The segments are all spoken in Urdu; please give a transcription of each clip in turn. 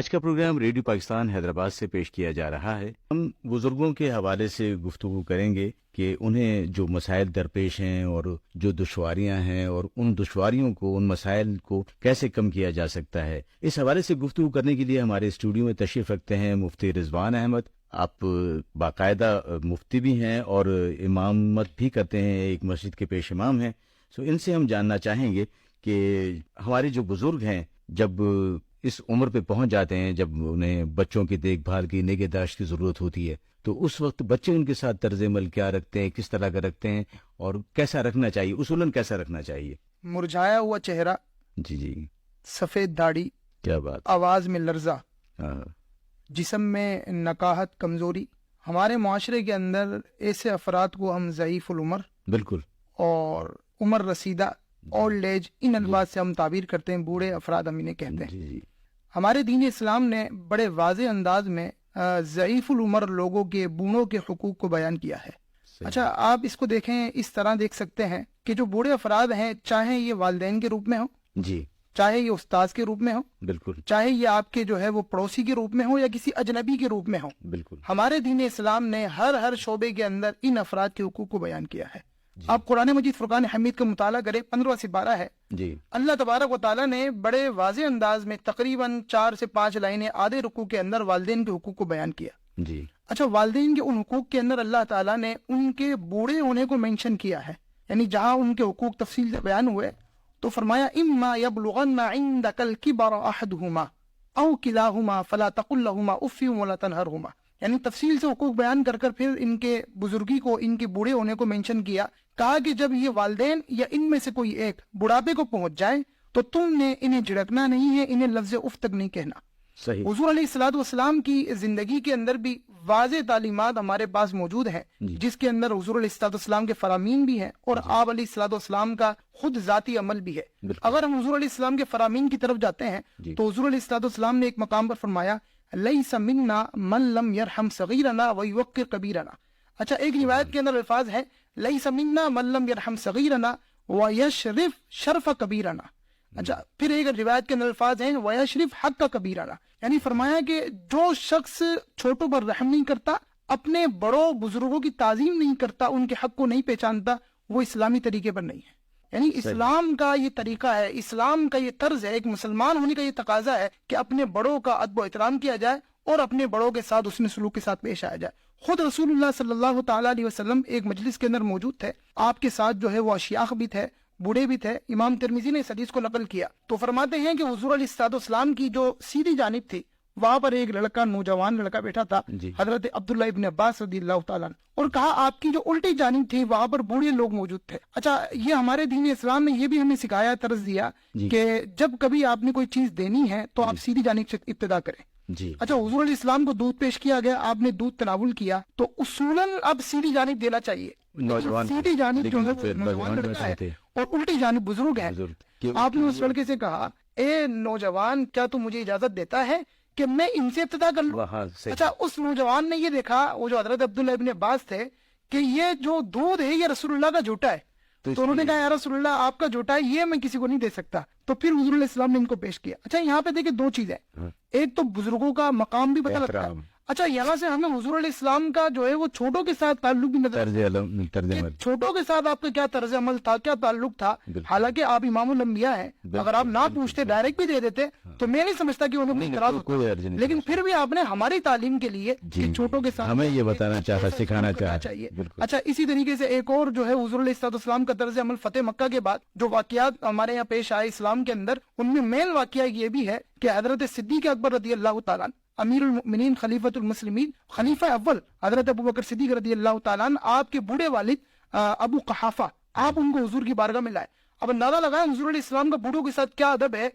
آج کا پروگرام ریڈیو پاکستان حیدرآباد سے پیش کیا جا رہا ہے۔ ہم بزرگوں کے حوالے سے گفتگو کریں گے کہ انہیں جو مسائل درپیش ہیں اور جو دشواریاں ہیں اور ان دشواریوں کو، ان مسائل کو کیسے کم کیا جا سکتا ہے۔ اس حوالے سے گفتگو کرنے کے لیے ہمارے اسٹوڈیو میں تشریف رکھتے ہیں مفتی رضوان احمد۔ آپ باقاعدہ مفتی بھی ہیں اور امامت بھی کرتے ہیں، ایک مسجد کے پیش امام ہیں۔ ان سے ہم جاننا چاہیں گے کہ ہمارے جو بزرگ ہیں جب اس عمر پہ پہنچ جاتے ہیں، جب انہیں بچوں کی دیکھ بھال کی، نگہداشت کی ضرورت ہوتی ہے، تو اس وقت بچے ان کے ساتھ طرز عمل کیا رکھتے ہیں، کس طرح کا رکھتے ہیں اور کیسا رکھنا چاہیے، اصولاً کیسا رکھنا چاہیے؟ مرجھایا ہوا چہرہ، جی سفید داڑھی، کیا بات، آواز میں لرزہ، ہاں، جسم میں نکاہت، کمزوری۔ ہمارے معاشرے کے اندر ایسے افراد کو ہم ضعیف العمر بالکل، اور عمر رسیدہ، اولڈ ایج، ان الفاظ سے ہم تعبیر کرتے ہیں، بوڑھے افراد ہم انہیں کہتے ہیں۔ جی ہمارے دین اسلام نے بڑے واضح انداز میں ضعیف العمر لوگوں کے، بوڑھوں کے حقوق کو بیان کیا ہے۔ اچھا، آپ اس کو دیکھیں، اس طرح دیکھ سکتے ہیں کہ جو بوڑھے افراد ہیں، چاہے یہ والدین کے روپ میں ہوں، جی، چاہے یہ استاذ کے روپ میں ہوں، بالکل، چاہے یہ آپ کے جو ہے وہ پڑوسی کے روپ میں ہوں یا کسی اجنبی کے روپ میں ہوں، بالکل، ہمارے دین اسلام نے ہر شعبے کے اندر ان افراد کے حقوق کو بیان کیا ہے۔ آپ قرآن مجید فرقان حمید کا مطالعہ کریں، 15 سے 12 ہے۔ جی، اللہ تبارک و تعالیٰ نے بڑے واضح انداز میں تقریباً 4 سے 5 لائنیں آدھے رکوع کے اندر والدین کے حقوق کو بیان کیا۔ جی، اچھا، والدین کے ان حقوق کے اندر اللہ تعالیٰ نے ان کے بوڑھے ہونے کو مینشن کیا ہے، یعنی جہاں ان کے حقوق تفصیل سے بیان ہوئے تو فرمایا اما یبلغن عندک الکبر احدہما او کلاہما فلا تقل لہما اف ولا تنہرہما، یعنی تفصیل سے حقوق بیان کر کر پھر ان کے بزرگی کو، ان کے بوڑھے ہونے کو مینشن کیا۔ کہا کہ جب یہ والدین یا ان میں سے کوئی ایک بڑھاپے کو پہنچ جائے تو تم نے انہیں جھڑکنا نہیں ہے، انہیں لفظ اف تک نہیں کہنا۔ صحیح، حضور علیہ الصلوۃ والسلام کی زندگی کے اندر بھی واضح تعلیمات ہمارے پاس موجود ہیں، جس کے اندر حضور علیہ الصلوۃ والسلام کے فرامین بھی ہیں اور آپ علیہ الصلوۃ والسلام کا خود ذاتی عمل بھی ہے۔ اگر ہم حضور علیہ السلام کے فرامین کی طرف جاتے ہیں تو حضور علیہ الصلوۃ والسلام نے ایک مقام پر فرمایا لیس منا من لم یرحم صغیرنا ویوقر کبیرنا۔ اچھا، ایک روایت کے اندر الفاظ ہے لیس منا من لم یرحم صغیرنا ویشرف شرف کبیرنا۔ اچھا، پھر ایک روایت کے اندر الفاظ ہیں ویشرف حق کا کبیرنا، یعنی فرمایا کہ جو شخص چھوٹوں پر رحم نہیں کرتا، اپنے بڑوں بزرگوں کی تعظیم نہیں کرتا، ان کے حق کو نہیں پہچانتا، وہ اسلامی طریقے پر نہیں ہے۔ یعنی اسلام کا یہ طریقہ ہے، اسلام کا یہ طرز ہے، ایک مسلمان ہونے کا یہ تقاضا ہے کہ اپنے بڑوں کا ادب و احترام کیا جائے اور اپنے بڑوں کے ساتھ حسن سلوک کے ساتھ پیش آیا جائے۔ خود رسول اللہ صلی اللہ تعالیٰ علیہ وسلم ایک مجلس کے اندر موجود تھے، آپ کے ساتھ جو ہے وہ اشیاخ بھی تھے، بوڑھے بھی تھے۔ امام ترمذی نے اس حدیث کو نقل کیا تو فرماتے ہیں کہ حضور علیہ الصلوۃ والسلام کی جو سیدھی جانب تھی، وہاں پر ایک لڑکا، نوجوان لڑکا بیٹھا تھا، حضرت عبداللہ ابن عباس رضی اللہ تعالیٰ عنہ، اور کہا آپ کی جو الٹی جانب تھی وہاں پر بوڑھے لوگ موجود تھے۔ اچھا، یہ ہمارے دین اسلام نے یہ بھی ہمیں سکھایا، طرز دیا کہ جب کبھی آپ نے کوئی چیز دینی ہے تو آپ سیدھی جانب سے ابتدا کریں۔ اچھا، حضور علیہ السلام کو دودھ پیش کیا گیا، آپ نے دودھ تناول کیا تو اصولاً اب سیدھی جانب دینا چاہیے۔ سیدھی جانب جو ہے نوجوان لڑکا ہے اور الٹی جانب بزرگ ہے۔ آپ نے اس لڑکے سے کہا اے نوجوان، کیا تو مجھے اجازت دیتا ہے کہ میں ان سے ابتدا کر لوں؟ اچھا، اس نوجوان نے یہ دیکھا، وہ جو حضرت عبداللہ ابن عباس تھے، کہ یہ جو دودھ ہے یہ رسول اللہ کا جھوٹا ہے، تو انہوں نے کہا یا رسول اللہ، آپ کا جھوٹا ہے، یہ میں کسی کو نہیں دے سکتا۔ تو پھر حضور علیہ السلام نے ان کو پیش کیا۔ اچھا، یہاں پہ دیکھیں دو چیزیں، ایک تو بزرگوں کا مقام بھی پتہ لگتا ہے۔ اچھا، یہاں سے ہمیں حضور علیہ السلام کا جو ہے وہ چھوٹوں کے ساتھ تعلق بھی نظر چھوٹوں کے ساتھ آپ کا کیا طرز عمل تھا، کیا تعلق تھا۔ حالانکہ آپ امام الانبیاء ہیں، اگر آپ نہ پوچھتے ڈائریکٹ بھی دے دیتے تو میں نہیں سمجھتا کہ انہوں نے اعتراض ہوتا، لیکن پھر بھی آپ نے ہماری تعلیم کے لیے چھوٹوں کے ساتھ ہمیں یہ بتانا چاہا، سکھانا چاہیے۔ اچھا، اسی طریقے سے ایک اور جو ہے حضور علیہ السلام کا طرز عمل فتح مکہ کے بعد جو واقعات ہمارے یہاں پیش آئے اسلام کے اندر، ان میں مین واقعہ یہ بھی ہے کہ حضرت صدیق اکبر رضی اللہ تعالیٰ امیر المؤمنین خلیفۃ المسلمین، خلیفہ اول حضرت ابو بکر صدیق رضی اللہ تعالیٰ عنہ، آپ کے بوڑھے والد ابو قحافہ، آپ ان کو حضور کی بارگاہ میں لائے۔ اب اندازہ لگائیں حضور علیہ السلام کا بوڑھوں کے ساتھ کیا ادب ہے،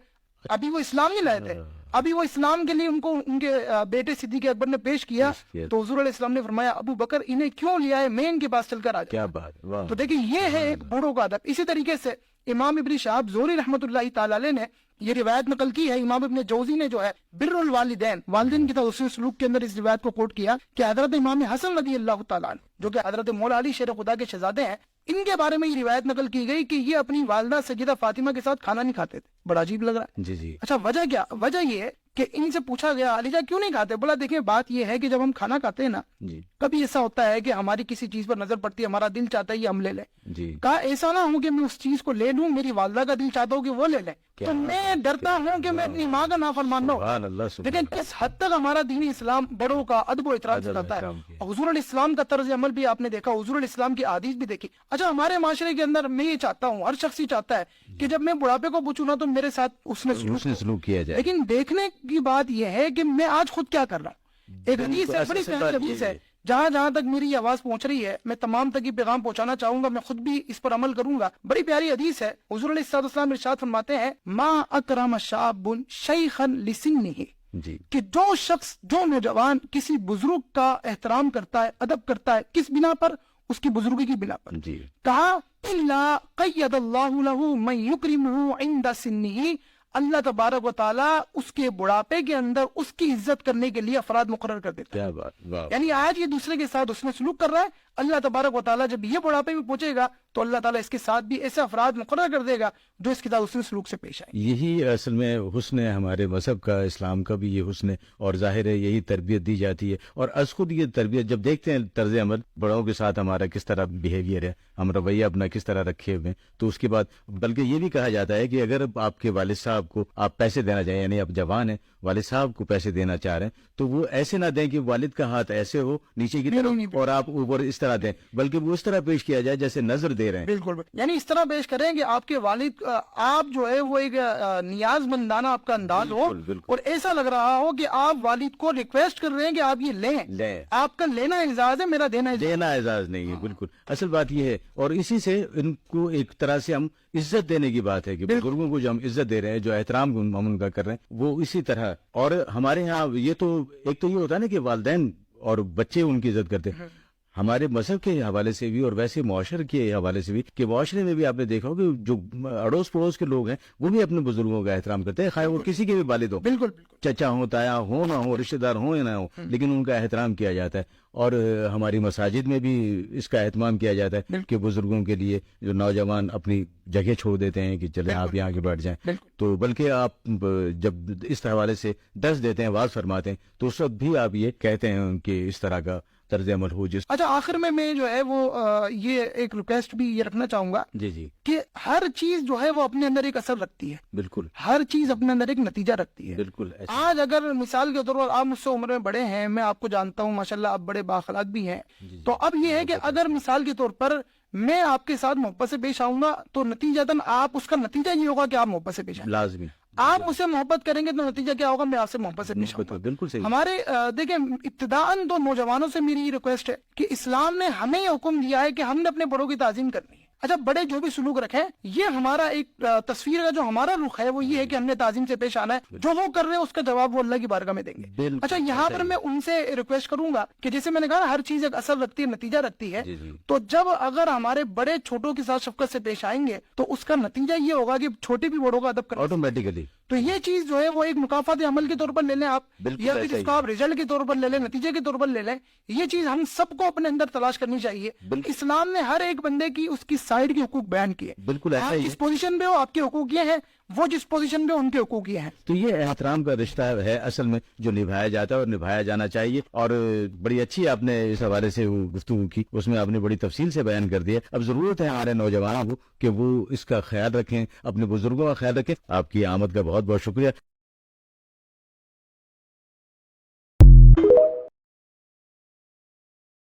ابھی وہ اسلام نہیں لائے تھے، ابھی وہ اسلام کے لیے ان کو ان کے بیٹے صدیق اکبر نے پیش کیا تو حضور علیہ السلام نے فرمایا ابو بکر انہیں کیوں لیا ہے، میں ان کے پاس چل کر آ جاؤں۔ تو دیکھیں یہ ہے ایک بوڑھوں کا ادب۔ اسی طریقے سے امام ابن شہاب زہری رحمۃ اللہ تعالی علیہ نے یہ روایت نقل کی ہے، امام ابن جوزی نے جو ہے بر الوالدین، والدین کی طرف حسن سلوک کے اندر اس روایت کو کوٹ کیا کہ حضرت امام حسن رضی اللہ تعالیٰ عنہ جو کہ حضرت مولا علی شیر خدا کے شہزادے ہیں، ان کے بارے میں یہ روایت نقل کی گئی کہ یہ اپنی والدہ سیدہ فاطمہ کے ساتھ کھانا نہیں کھاتے تھے۔ بڑا عجیب لگ رہا ہے۔ جی۔ اچھا، وجہ کیا؟ وجہ یہ ہے کہ ان سے پوچھا گیا علیجا کیوں نہیں کھاتے؟ بولا دیکھیں بات یہ ہے کہ جب ہم کھانا کھاتے ہیں نا جی کبھی ایسا ہوتا ہے کہ ہماری کسی چیز پر نظر پڑتی ہے، ہمارا دل چاہتا ہے یہ ہم لے لیں، جی کہا ایسا نہ ہو کہ میں اس چیز کو لے لوں، میری والدہ کا دل چاہتا ہو کہ وہ لے لیں، تو میں ڈرتا ہوں کہ میں اپنی ماں کا نافرمان نہ ہو۔ سبحان اللہ سبحان لیکن کس حد تک ہمارا دین اسلام بڑوں کا ادب و احترام سکھاتا ہے، حضور علیہ السلام کا طرز عمل بھی آپ نے دیکھا، حضور علیہ السلام کی احادیث بھی دیکھی۔ اچھا ہمارے معاشرے کے اندر میں یہ چاہتا ہوں، ہر شخص یہ چاہتا ہے کہ جب میں بڑھاپے کو پوچھوں نا تو میرے ساتھ اس نے سلوک کیا جائے، لیکن دیکھنے کی بات یہ ہے کہ میں آج خود کیا کر رہا ہوں۔ ایک حدیث ہے، بڑی پیاری حدیث ہے، جہاں جہاں تک میری یہ آواز پہنچ رہی ہے میں تمام تک یہ پیغام پہنچانا چاہوں گا، میں خود بھی اس پر عمل کروں گا۔ بڑی پیاری حدیث ہے، حضور علیہ السلام ارشاد فرماتے ہیں ما اکرم شاب شیخا لسنہ، جی کہ جو شخص، جو نوجوان کسی بزرگ کا احترام کرتا ہے، ادب کرتا ہے، کس بنا پر؟ اس کی بزرگی کی بنا پر۔ جی کہا الا قید اللہ لہ من یکرمہ عند سنہ، اللہ تبارک و تعالیٰ اس کے بڑھاپے کے اندر اس کی عزت کرنے کے لیے افراد مقرر کر دیتا ہے۔ کیا بات، واہ، یعنی آج یہ دوسرے کے ساتھ اس نے سلوک کر رہا ہے، اللہ تبارک و تعالیٰ جب یہ بڑھاپے میں پہنچے گا تو اللہ تعالیٰ اس کے ساتھ بھی ایسے افراد مقرر کر دے گا جو اس کے ساتھ اس نے سلوک سے پیش آئے۔ یہی اصل میں حسن ہے ہمارے مذہب کا، اسلام کا بھی یہ حسن ہے، اور ظاہر ہے یہی تربیت دی جاتی ہے۔ اور از خود یہ تربیت جب دیکھتے ہیں طرز عمل بڑوں کے ساتھ ہمارا کس طرح بیہیویئر ہے، ہم رویہ اپنا کس طرح رکھے ہوئے ہیں، تو اس کے بعد بلکہ یہ بھی کہا جاتا ہے کہ اگر آپ کے والد صاحب کو آپ پیسے دینا چاہیں، یعنی آپ جوان ہیں، والد صاحب کو پیسے دینا چاہ رہے ہیں تو وہ ایسے نہ دیں کہ والد کا ہاتھ ایسے ہو نیچے کی طرف اور آپ اوپر اس طرح دیں، بلکہ وہ اس طرح پیش کیا جائے جیسے نظر دے رہے ہیں۔ بالکل، یعنی اس طرح پیش کریں کہ آپ کے والد، آپ جو ہے وہ ایک نیاز مندانہ آپ کا انداز ہو، اور ایسا لگ رہا ہو کہ آپ والد کو ریکویسٹ کر رہے ہیں کہ آپ یہ لیں، آپ کا لینا اعزاز ہے، میرا دینا اعزاز نہیں ہے۔ بالکل اصل بات یہ ہے، اور اسی سے ان کو ایک طرح سے ہم عزت دینے کی بات ہے کہ بزرگوں کو جو ہم عزت دے رہے ہیں، جو احترام ہم ان کا کر رہے ہیں، وہ اسی طرح۔ اور ہمارے ہاں یہ تو ایک تو یہ ہوتا ہے نا کہ والدین اور بچے ان کی عزت کرتے ہیں، ہمارے مذہب کے حوالے سے بھی اور ویسے معاشرے کے حوالے سے بھی، کہ معاشرے میں بھی آپ نے دیکھا ہو کہ جو اڑوس پڑوس کے لوگ ہیں وہ بھی اپنے بزرگوں کا احترام کرتے ہیں، خواہ وہ کسی کے بھی والد ہو، بالکل چچا ہو، تایا ہو نہ ہو، رشتہ دار ہو یا نہ ہو، لیکن ان کا احترام کیا جاتا ہے۔ اور ہماری مساجد میں بھی اس کا اہتمام کیا جاتا ہے کہ بزرگوں کے لیے جو نوجوان اپنی جگہ چھوڑ دیتے ہیں کہ چلیں آپ یہاں کے بیٹھ جائیں، تو بلکہ آپ جب اس حوالے سے درس دیتے ہیں، واز فرماتے ہیں، تو اس وقت بھی آپ یہ کہتے ہیں کہ اس طرح کا طرز عمل ہو جس۔ اچھا آخر میں جو ہے وہ یہ ایک ریکویسٹ بھی یہ رکھنا چاہوں گا جی کہ ہر چیز جو ہے وہ اپنے اندر ایک اثر رکھتی ہے، بالکل ہر چیز اپنے اندر ایک نتیجہ رکھتی ہے۔ بالکل آج اگر مثال کے طور پر آپ مجھ سے عمر میں بڑے ہیں، میں آپ کو جانتا ہوں، ماشاءاللہ آپ بڑے بااخلاق بھی ہیں، تو اب یہ ہے کہ اگر مثال کے طور پر میں آپ کے ساتھ محبت سے پیش آؤں گا تو نتیجتاً آپ اس کا نتیجہ یہ ہوگا کہ آپ محبت سے پیش آئیں، لازمی آپ مجھ سے محبت کریں گے تو نتیجہ کیا ہوگا؟ میں آپ سے محبت سے پیش آؤں گا۔ بالکل صحیح۔ ہمارے دیکھیں ابتداءً تو نوجوانوں سے میری یہ ریکویسٹ ہے کہ اسلام نے ہمیں یہ حکم دیا ہے کہ ہم نے اپنے بڑوں کی تعظیم کرنی ہے۔ اچھا بڑے جو بھی سلوک رکھیں، یہ ہمارا ایک تصویر کا جو ہمارا رخ ہے وہ یہ ہے کہ ہم نے تعظیم سے پیش آنا ہے، جو وہ کر رہے ہیں اس کا جواب وہ اللہ کی بارگاہ میں دیں گے۔ اچھا یہاں پر میں ان سے ریکویسٹ کروں گا کہ جیسے میں نے کہا ہر چیز ایک اثر رکھتی ہے، نتیجہ رکھتی ہے، تو جب اگر ہمارے بڑے چھوٹوں کے ساتھ شفقت سے پیش آئیں گے تو اس کا نتیجہ یہ ہوگا کہ چھوٹے بھی بڑوں کا ادب کریں آٹومیٹیکلی۔ تو یہ چیز جو ہے وہ ایک مکافات عمل کے طور پر لے لیں آپ، یا پھر جس کو آپ رزلٹ کے طور پر لے لیں، نتیجے کے طور پر لے لیں، یہ چیز ہم سب کو اپنے اندر تلاش کرنی چاہیے۔ اسلام نے ہر ایک بندے کی اس کی سائڈ کے حقوق بیان کیے، بالکل ایسا آپ ہی جس پوزیشن پہ ہو آپ کے حقوق یہ ہیں، وہ جس پوزیشن پہ ان کے حقوق یہ ہیں۔ تو یہ احترام کا رشتہ ہے اصل میں جو نبھایا جاتا ہے اور نبھایا جانا چاہیے۔ اور بڑی اچھی آپ نے اس حوالے سے گفتگو کی، اس میں آپ نے بڑی تفصیل سے بیان کر دیا۔ اب ضرورت ہے ہمارے نوجوانوں کو کہ وہ اس کا خیال رکھیں، اپنے بزرگوں کا خیال رکھیں۔ آپ کی آمد کا بہت بہت شکریہ۔